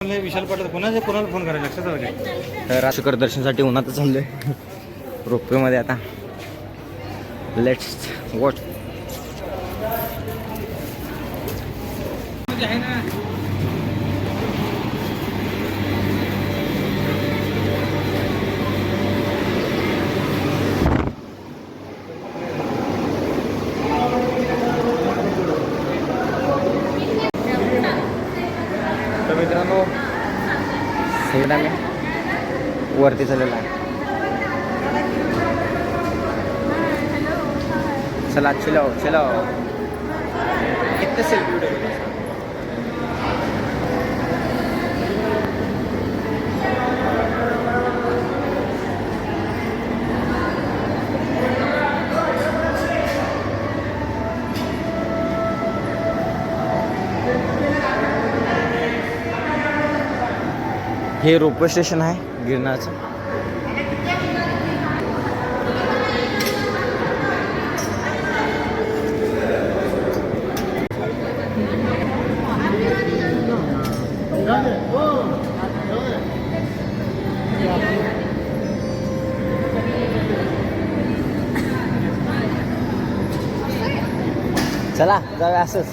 विशाल पाटील कोणाला फोन करायला लक्षात आलं काय? तर शुकर दर्शनासाठी उन्हातच चाललोय रोपवेमध्ये आता. Let's watch. आहे ना तर मित्रांनो एकदा मी वरती चाललेला आहे. चला चलो चलो. किती सेल्फी व्हिडिओ हे रोपवे स्टेशन आहे गिरनारचं. चला जाऊया असंच.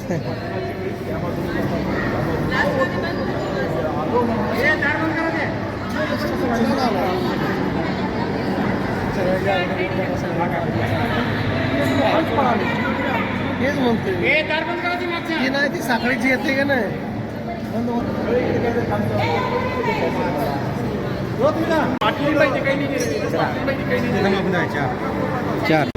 हेच म्हणते नाही ती साखळीची येते का नाही. चार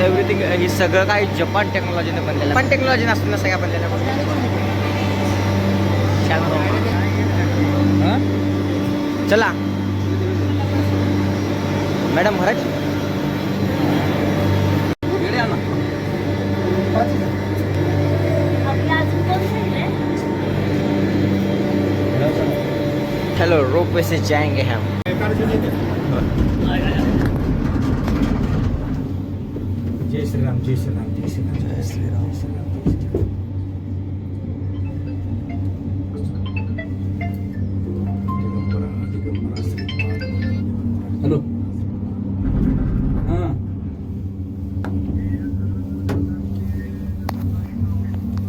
एव्हरीथिंग हे सगळं काही जपान टेक्नॉलॉजीने बनलेलं. जपान टेक्नॉलॉजी नसतं ना सगळ्या बनलेल्या. चला मॅडम महाराज चलो रोपवे से जाएंगे हम. जय श्रीराम जय श्रीराम जय श्रीराम जय श्रीराम हॅलो हां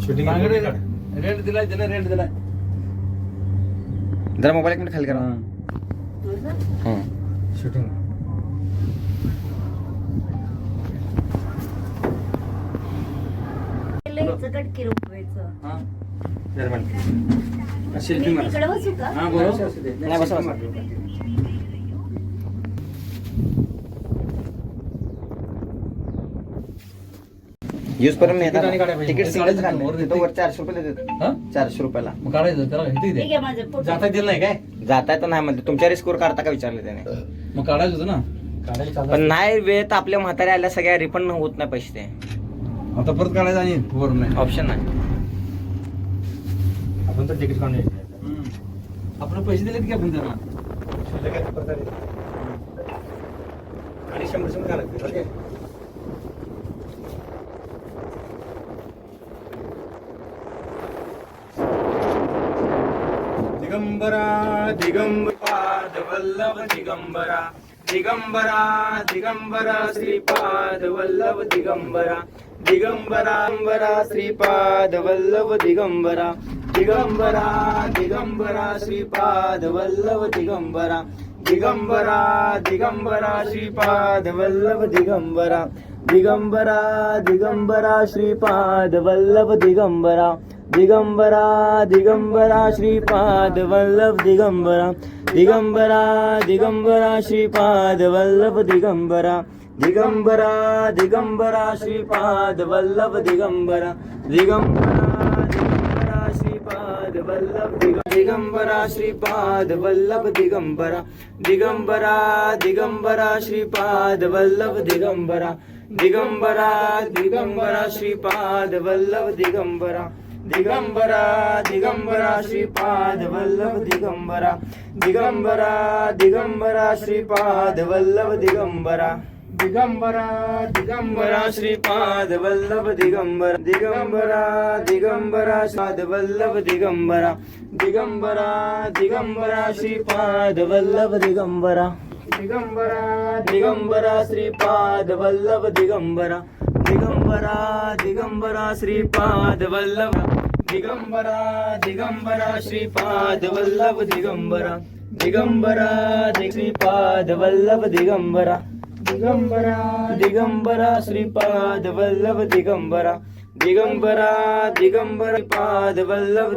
शूटिंग रेंट दिलाय त्याने रेंट दिलाय. जरा मोबाईल एक मिनिट खाली करा. हां शूटिंग कटकी रोपवेचं सेल्फी मार. तिकडे बसू का? हां बरोबर नाही बसा बसा. यूज पर्यंत येतात तिकीट सिंगल काढलं वर 400 रुपये देतात. 400 रुपयाला मग काढायचं त्याला किती ठीक आहे माझं फोटो. जाता दिलं नाही काय? जाताय तर नाही म्हणते. तुमच्या रिस्कवर काढता का विचारले त्याने. मग काढायचं होतं ना. काढायचं पण नाही वेळेत आपल्या म्हाताऱ्या आल्या सगळ्या रिफंड होत नाही पैसे. ते आता परत काढायचं आणि वर नाही ऑप्शन नाही. आपण तर तिकीट काढून आपण पैसे दिलेत की आपण त्यांना आणि 100 घालायचे. दिगंबरा दिगंबराद वल्लभ दिगंबरा दिगंबरा दिगंबरा श्रीपाद वल्लभ दिगंबरा दिगंबरा श्रीपाद वल्लभ दिगंबरा दिगंबरा दिगंबरा श्रीपाद वल्लभ दिगंबरा दिगंबरा दिगंबरा श्रीपाद वल्लभ दिगंबरा दिगंबरा दिगंबरा श्रीपाद वल्लभ दिगंबरा दिगंबरा दिगंबरा श्रीपाद वल्लभ दिगंबरा दिगंबरा दिगंबरा श्रीपाद वल्लभ दिगंबरा दिगंबरा दिगंबरा श्रीपाद वल्लभ दिगंबरा दिगंबरा श्रीपाद वल्लभ दिगंबरा श्रीपाद वल्लभ दिगंबरा दिगंबरा दिगंबरा श्रीपाद वल्लभ दिगंबरा दिगंबरा दिगंबरा श्रीपाद वल्लभ दिगंबरा दिगंबरा दिगंबरा श्रीपाद वल्लभ दिगंबरा दिगंबरा दिगंबरा श्रीपाद वल्लभ दिगंबरा दिगंबरा दिगंबरा श्रीपाद वल्लभ दिगंबरा दिगंबरा दिगंबरा श्रीपाद वल्लभ दिगंबरा दिगंबरा दिगंबरा श्रीपाद वल्लभ दिगंबरा दिगंबरा दिगंबरा श्रीपाद वल्लभ दिगंबरा दिगंबरा दिगंबरा श्रीपाद वल्लभ दिगंबरा दिगंबरा श्रीपाद वल्लभ दिगंबरा दिगंबरा श्रीपाद वल्लभ दिगंबरा दिगंबरा दिगंबरा श्रीपाद वल्लभ दिगंबरा दिगंबरा दिगंबरा पाद वल्लभ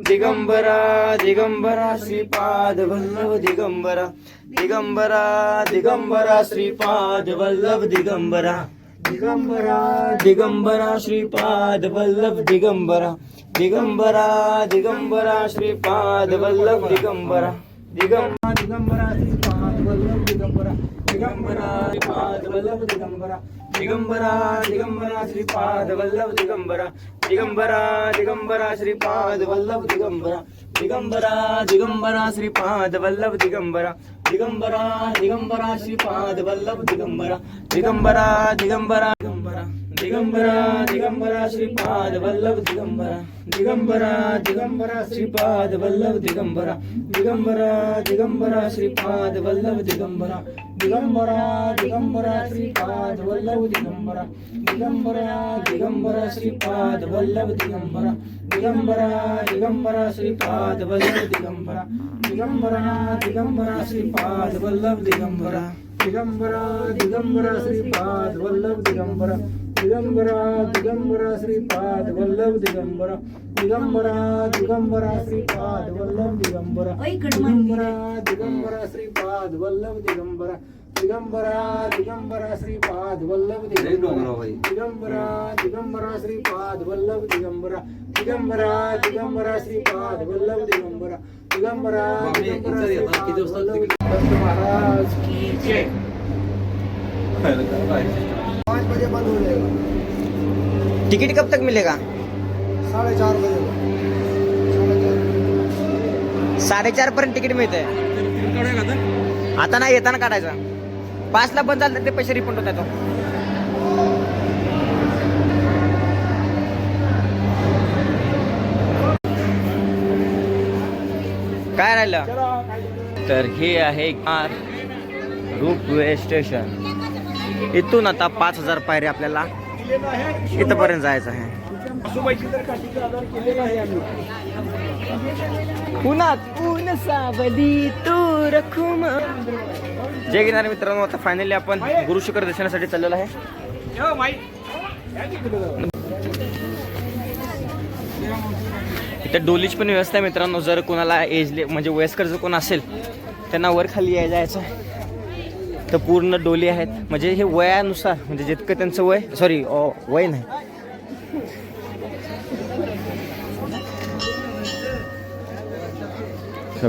दिगंबरा दिगंबरा श्रीपाद वल्लभ दिगंबरा दिगंबरा दिगंबरा श्रीपाद वल्लभ दिगंबरा दिगंबरा दिगंबरा श्रीपाद वल्लभ दिगंबरा दिगंबरा दिगंबरा श्रीपाद वल्लभ दिगंबरा दिगंबरा दिगंबरा श्रीपाद वल्लभ दिगंबरा दिगंबरा श्रीपाद वल्लभ दिगंबरा दिगंबरा दिगंबरा श्रीपाद वल्लभ दिगंबरा दिगंबरा दिगंबरा श्रीपाद वल्लभ दिगंबरा दिगंबरा दिगंबरा श्रीपाद वल्लभ दिगंबरा दिगंबरा दिगंबरा श्रीपाद वल्लभ दिगंबरा दिगंबरा दिगंबरा दिगंबरा दिगंबरा श्रीपाद वल्लभ दिगंबरा दिगंबरा दिगंबरा श्रीपाद वल्लभ दिगंबरा दिगंबरा दिगंबरा श्रीपाद वल्लभ दिगंबरा दिगंबरा दिगंबरा श्रीपाद वल्लभ दिगंबरा दिगंबरा दिगंबरा श्रीपाद वल्लभ दिगंबरा दिगंबरा दिगंबरा श्रीपाद वल्लभ दिगंबरा दिगंबरा दिगंबरा श्रीपाद वल्लभ दिगंबरा दिगंबरा दिगंबरा श्रीपाद वल्लभ दिगंबरा दिगंबरा दिगंबरा श्रीपाद वल्लभ दिगंबरा दिगंबरा दिगंबरा श्रीपाद वल्लभ दिगंबरा दिगंबरा दिगंबरा श्रीपाद वल्लभ दिगंबरा दिगंबरा दिगंबरा श्रीपाद वल्लभ दिगंबरा दिगंबरा दिगंबरा श्रीपाद वल्लभ दिगंबरा दिगंबरा दिगंबरा श्रीपाद वल्लभ दिगंबरा दिगंबरा महाराज की जय। 5 बजे बंद हो जाएगा। टिकट कब तक मिलेगा? 4:30 बजे। 4:30 पर्यंत तिकीट मिळतंय. आता नाही, येताना काढायचा. 5ला बंद झालं तर ते पैसे रिफंड होतात. काय राहिलं तर हे आहे रोपवे स्टेशन. इथून आता 5000 पायरी आपल्याला इथपर्यंत जायचं आहे. उन्हात ऊन सावली तू रखुम. जय गिरनार मित्रांनो, आता फायनली आपण गुरु शिखर दर्शनासाठी चाललेलो आहे. इथे डोलीची पण व्यवस्था आहे मित्रांनो. जर कोणाला एजले म्हणजे वयस्कर जर कोण असेल त्यांना वर खाली जायचं आहे तर पूर्ण डोली आहेत. म्हणजे हे वयानुसार, म्हणजे जितकं त्यांचं वय, सॉरी वय नाही,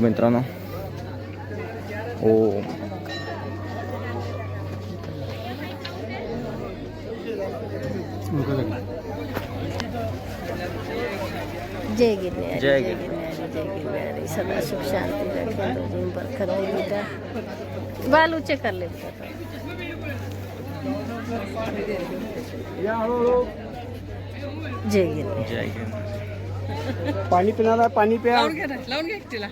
मित्रांनो. जय गिरनारी जय जय गिरनारी जय गिरनारी. सदा सुख शांति रखे रोजी बरकत दे बेटा. बाल ऊंचे कर ले बेटा. जय गिरनारी जय गिरनार. पाणी पिणारा पाणी प्या. लावून घ्या एकटीला.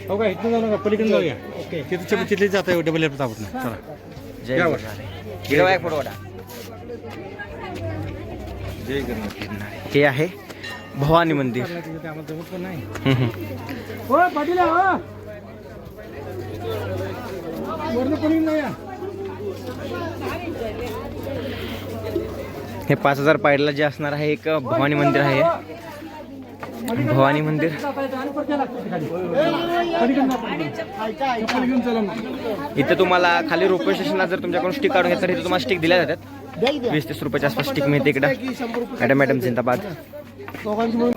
हो का, इथून जाऊ नका, पलीकडून जाऊया. ओके, तिथली जाता येऊ डबल एफ ताबत. चला, जय गिरनार. गिरवा एक फोटो काढा. जय गिरनार. हे आहे भवानी मंदिर. आम्हाला जमत पण नाही. हो पाटील हो. वरनं कोणी नाही या. हे 5000 पायरीला जे असणार आहे एक भवानी मंदिर आहे. भवानी मंदिर इथे तुम्हाला खाली रोपवे स्टेशनला जर तुमच्याकडून स्टिक काढून घेतलं तर इथे तुम्हाला स्टिक दिल्या जातात. 20-30 रुपयाच्या आसपास स्टिक मिळते इकडं. मॅडम जिंदाबाद. दोघांची मिळून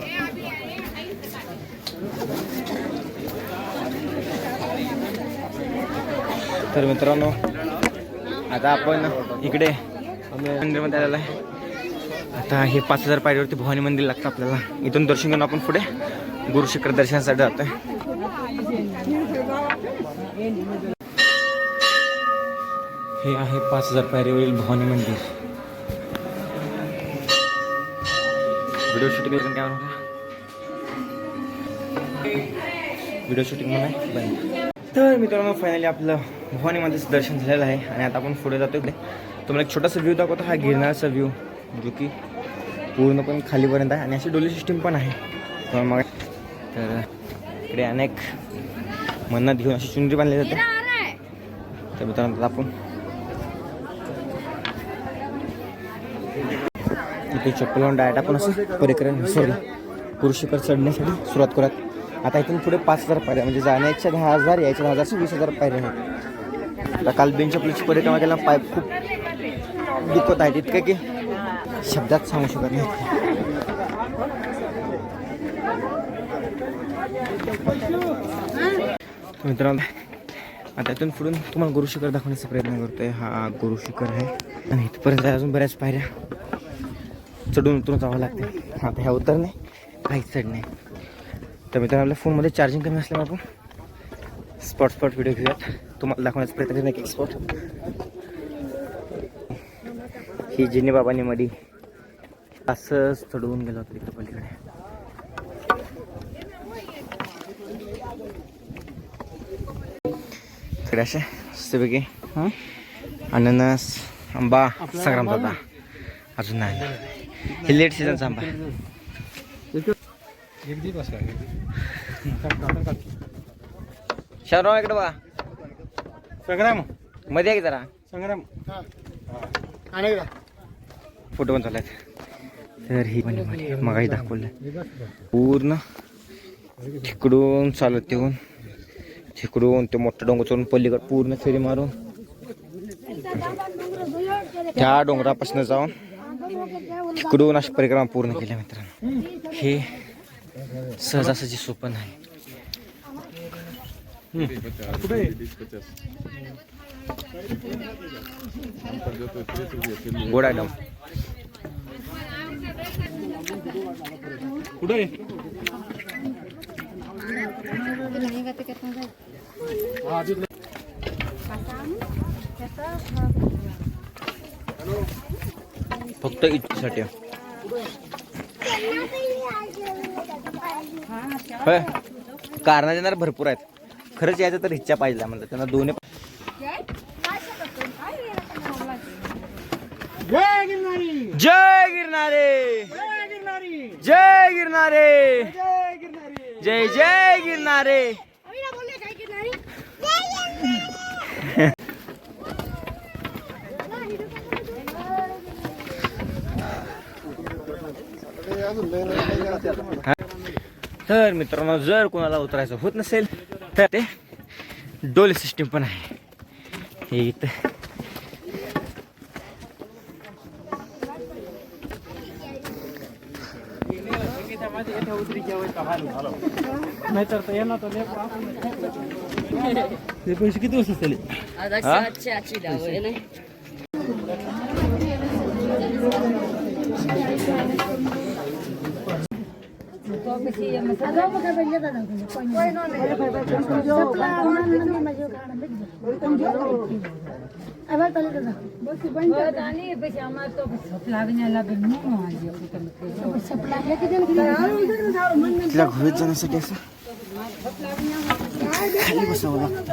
तर मित्रांनो आता आपण इकडे मंदिरमध्ये आलेलो आहे. आता हे 5000 पायरीवरती भवानी मंदिर लागतं आपल्याला. इथून दर्शन घेऊन आपण पुढे गुरुशिखर दर्शनासाठी जातोय. हे आहे 5000 पायरीवरील भवानी मंदिर. व्हिडिओ शूटिंग करून काय म्हणून व्हिडिओ शूटिंग म्हणून बंद. तर मित्रांनो फायनली आपलं भवानी मंदिरचं दर्शन झालेलं आहे आणि आता आपण पुढे जातो. इकडे तुम्हाला एक छोटासा व्ह्यू दाखवतो. हा गिरनारचा व्ह्यू जो की पूर्णपणे खालीपर्यंत आहे आणि अशी डोली सिस्टीम पण आहे. मग तर इकडे अनेक मन्नत घेऊन अशी चुनरी बांधली जाते. तर मित्रांनो आपण इथे चप्पल लावून डायरेक्ट आपण असं परिक्रम गुरुशिखर चढण्यासाठी सुरुवात करूयात. आता इथून पुढे 5000 पायऱ्या म्हणजे जाण्याच्या 10,000 यायच्या 10,000 से 20,000 पायऱ्या आहेत. आता काल बेंच प्लेटची परिक्रमा केला. पाय खूप दुखत आहेत इतकं की शब्दात सांगू शकत नाही. मित्रांनो आता इथून पुढून तुम्हाला गुरुशिखर दाखवण्याचा प्रयत्न करतोय. हा गुरुशिखर आहे आणि इथपर्यंत अजून बऱ्याच पायऱ्या चढून उतरून जावं लागते. आता ह्या उतरणे काहीच चढ नाही. तर मित्रांनो आपल्या फोनमध्ये चार्जिंग कमी असल्यामुळे आपण स्पॉट व्हिडिओ घेऊयात. तुम्हाला दाखवण्याचा प्रयत्न करणे एक स्पॉट. ही जिनी बाबांनी मधी असंच चढवून गेलो होतं तिकडे पलीकडे. इकडे असे मस्तपैकी अननस आंबा संग्राम दादा अजून नाही. हे लेट सीझनचा आंबा शाहराव इकडे बघा. संग्राम मध्ये आहे जरा संग्राम फोटो पण चालू आहेत. तर ही मध्ये मगाही दाखवलं पूर्ण तिकडून चालत येऊन तिकडून ते मोठं डोंगर चढून पलीकडे पूर्ण फेरी मारून त्या डोंगरापासून जाऊन तिकडून अशी परिक्रमा पूर्ण केल्या. मित्रांनो हे सहजासहजी सोपं नाही. गोड आयटम कुठे फक्त इच्छेसाठी होय. कारण देणार भरपूर आहेत. खरंच यायचं तर इच्छा पाहिजे म्हणलं त्यांना दोन्ही. जय गिरनारी जय गिरनारे जय गिरनारे जय जय गिरनारे. तर मित्रांनो जर कोणाला उतरायचं होत नसेल तर ते डोली सिस्टीम पण आहे. हे इथं पैसे किती वाजता झाले? तिला घोडीत जाण्यासाठी असं खाली बसावं लागतं.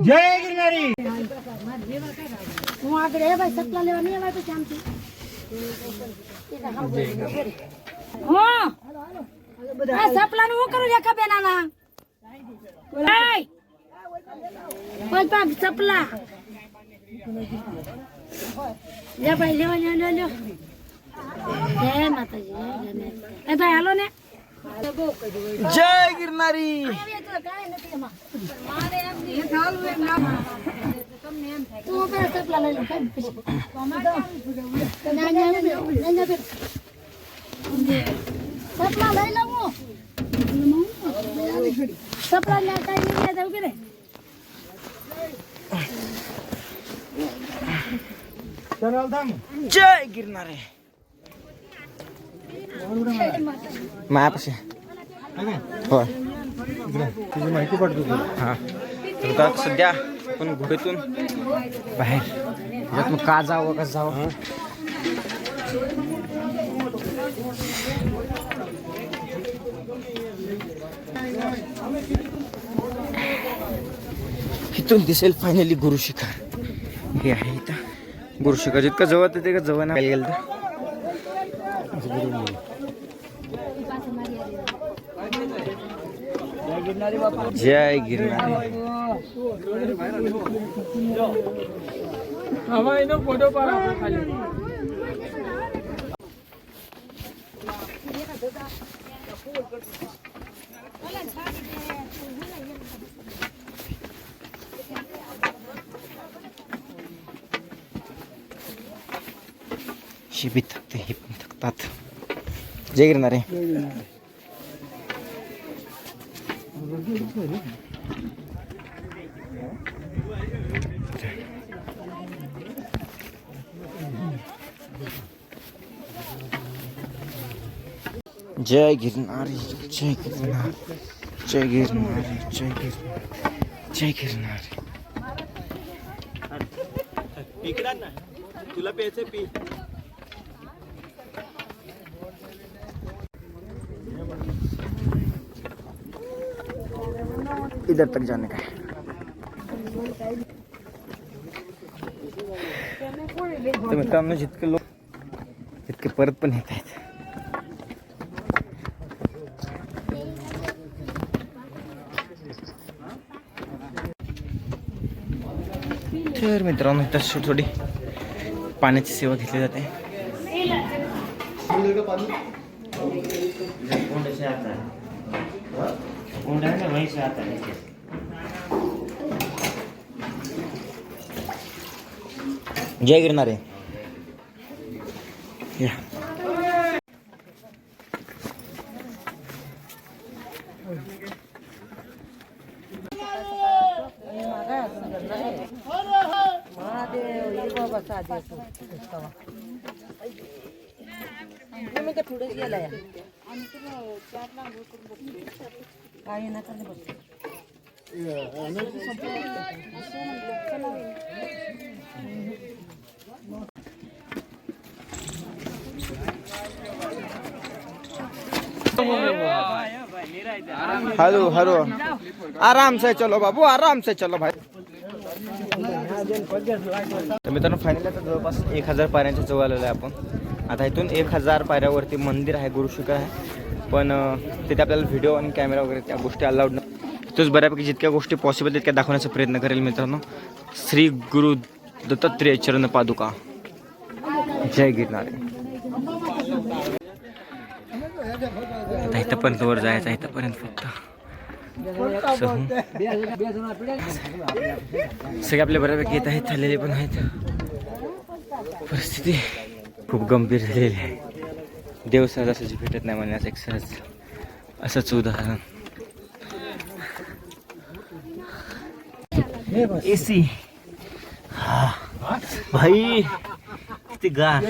जय गिरनारी सपला करू द्या का बेना चपला या पहिले जय माताजी जय बाय आलो ने जय गिरनारी. तू काय सपला लई सपला लई लावू सपला ना काय नाही जाऊ की रे जय गिरनारी. मायापाशी होय तुझी माहिती पडतो तुला. हां. तर आता सध्या आपण घोड्यातून बाहेर त्याच्यातून का जावं कसं जावं. इथून दिसेल फायनली गुरु शिखर. हे आहे इथं गुरु शिखर. जितकं जवळ ते का जवळ नाही गेलं तर जय गिरनारी. फोटो खाली ही बी थकते हे पण थकतात. जय गिरनारी. जय गिरनारी जय गिरनारी जय गिरनारी जय गिरनारी जय गिरनारी. तुला प्यायचं पी. इधर तक जाने का है. तर मित्रांनो जितके लोक तितके परत पण येत आहेत. तर मित्रांनो इथं थोडी पाण्याची सेवा घेतली जाते. जय गिरनारी. या हेलो हेलो आराम से चलो बाबू आराम से चलो भाई. तर मित्रांनो फायनली आता जवळपास 1000 पायऱ्यांच्या जवळ आलेलो आहे आपण. आता इथून 1000 पायऱ्यावरती मंदिर आहे गुरु शिखर आहे. पण तिथे आपल्याला व्हिडिओ आणि कॅमेरा वगैरे त्या गोष्टी अलाउड नाही. तोच बऱ्यापैकी जितक्या गोष्टी पॉसिबल तितक्या दाखवण्याचा प्रयत्न करेल मित्रांनो. श्री गुरु दत्तात्रेय चरण पादुका. जय गिरनारी. आता इथंपर्यंत वर जायचं आहे. इथंपर्यंत फक्त सगळे आपले बऱ्यापैकी येत आहेत. झालेले पण आहेत. परिस्थिती खूप गंभीर झालेली आहे. देव सहज असं भेटत नाही म्हणण्याचं एक सहज असंच उदाहरण. एसी हा भाई किती गार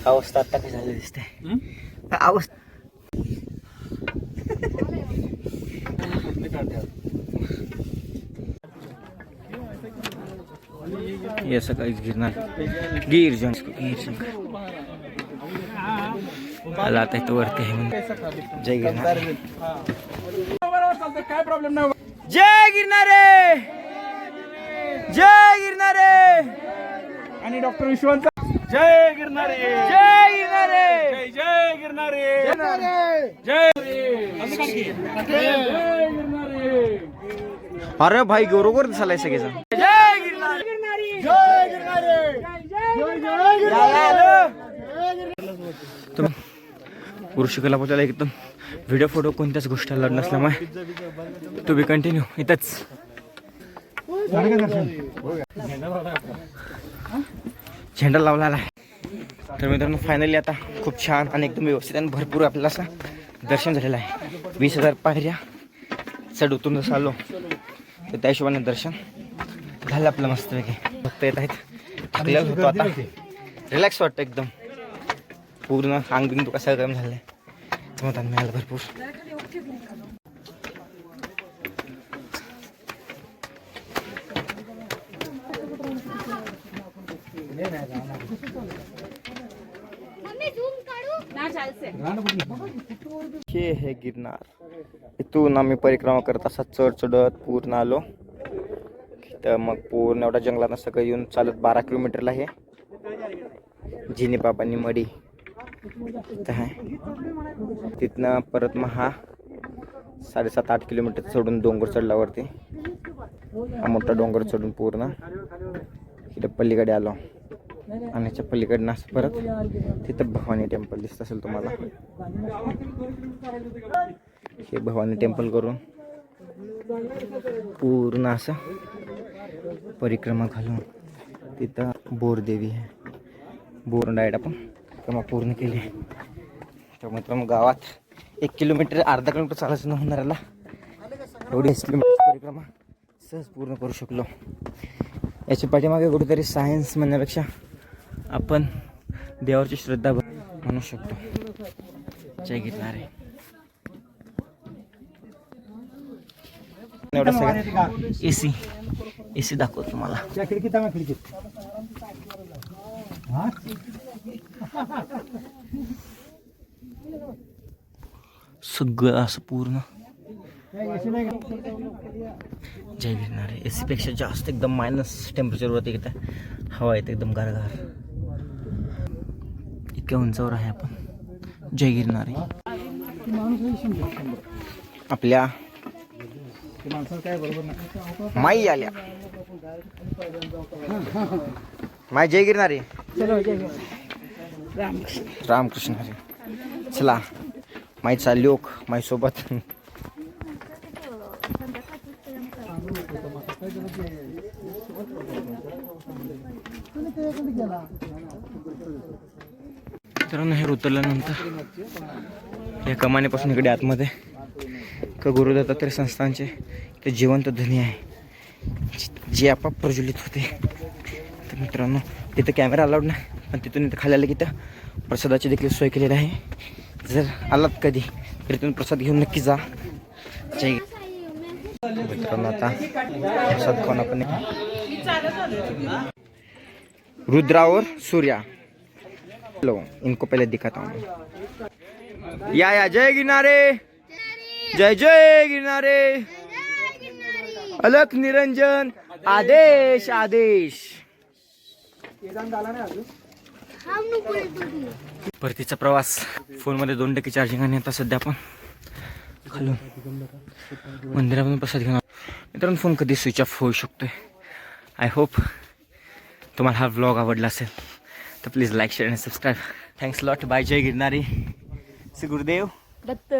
अवस्था आता काय झाली दिसते. अवस्था ये सकाळीच गिरणार गिर शंकर आला आता इथं वरती आहे म्हणून. जय गिरनार. काय प्रॉब्लेम नाही. जय गिरनारे जय गिरनारे. आणि डॉक्टर विश्वंत जय गिरनारे जय गिरनारे जय गिरनारे जय गिरनारे. अरे भाई बरोबर दिसायला सगळेजण. जय गिरनारे जय गिरनारे जय गिरनारे. ऋषिकेला पोचायला एकदम व्हिडिओ फोटो कोणत्याच गोष्टीला नसल्यामुळे टू बी कंटिन्यू इथंच. झेंडा लावलेला आहे. तर मित्रांनो फायनली आता खूप छान आणि एकदम व्यवस्थित आणि भरपूर आपल्याला असं दर्शन झालेलं आहे. 20,000 पायऱ्या चढ उतरून जसं आलो तर त्या हिशोबाने दर्शन झालं आपलं मस्तपैकी. फक्त येत आहेत थकलेलं होतो आता, रिलॅक्स वाटतं एकदम. पूर्ण अंग बिंदू कसं गरम झालं आहे त्यामुळे मिळालं भरपूर. हे है गिरनार. इथून आम्ही परिक्रमा करत असा चढ चढत पूर्ण आलो. तर मग पूर्ण एवढ्या जंगलात सगळं येऊन चालत 12 किलोमीटरला हे जिनी बाबांनी मडी आहे. तिथनं परत मग हा 7.5-8 किलोमीटर चढून डोंगर चढल्यावरती हा मोठा डोंगर चढून पूर्ण इथं पलीकडे आलो. आणि याच्या पलीकडनं असं परत तिथं भवानी टेम्पल दिसत असेल तुम्हाला. हे भवानी टेम्पल करून पूर्ण असं परिक्रमा घालून तिथं बोरदेवी आहे. बोर डायट आपण परिक्रमा पूर्ण केली. तर मित्रांनो गावात 1 किलोमीटर अर्धा किलोमीटर चालायचं न होणाऱ्याला एवढी 1 किलोमीटर परिक्रमा सहज पूर्ण करू शकलो. याच्या पाठीमागे कुठेतरी सायन्स म्हणण्यापेक्षा आपण देवाची श्रद्धा म्हणू शकतो. जय गिरनार. एवढं सगळं एसी दाखवतो तुम्हाला. सगळं असं पूर्ण जय गिरनार. एसी पेक्षा जास्त एकदम मायनस टेम्परेचरवरती येतं. हवा येते एकदम गारगार. इतक्या उंचावर आहे आपण. जय गिरनार. आपल्या माई आल्या. माई जय गिरनार. रामकृष्ण हरी. चला माईचा लोक माईसोबत. मित्रांनो हे उतरल्यानंतर या कमानीपासून इकडे आतमध्ये का गुरुदत्तात्रय संस्थानचे ते जिवंत ध्वनी आहे जे आपाप प्रज्वलित होते. तर मित्रांनो तिथं कॅमेरा अलाउड नाही, पण तिथून इथं खाली आलं की तर प्रसादाची देखील सोय केलेली आहे. जर आलात कधी तर इथून प्रसाद घेऊन नक्की जा. जय मित्रांनो आता प्रसाद खाऊन आपण रुद्रा और सूर्या लो इनको पहले दिखाता हूँ. या जय गिरनारे. जय जय गिरनारे. अलख निरंजन. आदेश आदेश. परतीचा प्रवास. फोनमध्ये 2% चार्जिंग आणि आता सध्या आपण खालून मंदिरामधून प्रसाद घेऊन. मित्रांनो फोन कधी स्विच ऑफ होऊ शकतोय. आय होप तुम्हाला हा व्लॉग आवडला असेल तर प्लीज लाईक शेअर आणि सबस्क्राईब. Thanks lot. बाय. जय गिरनारी. श्री गुरुदेव दत्त.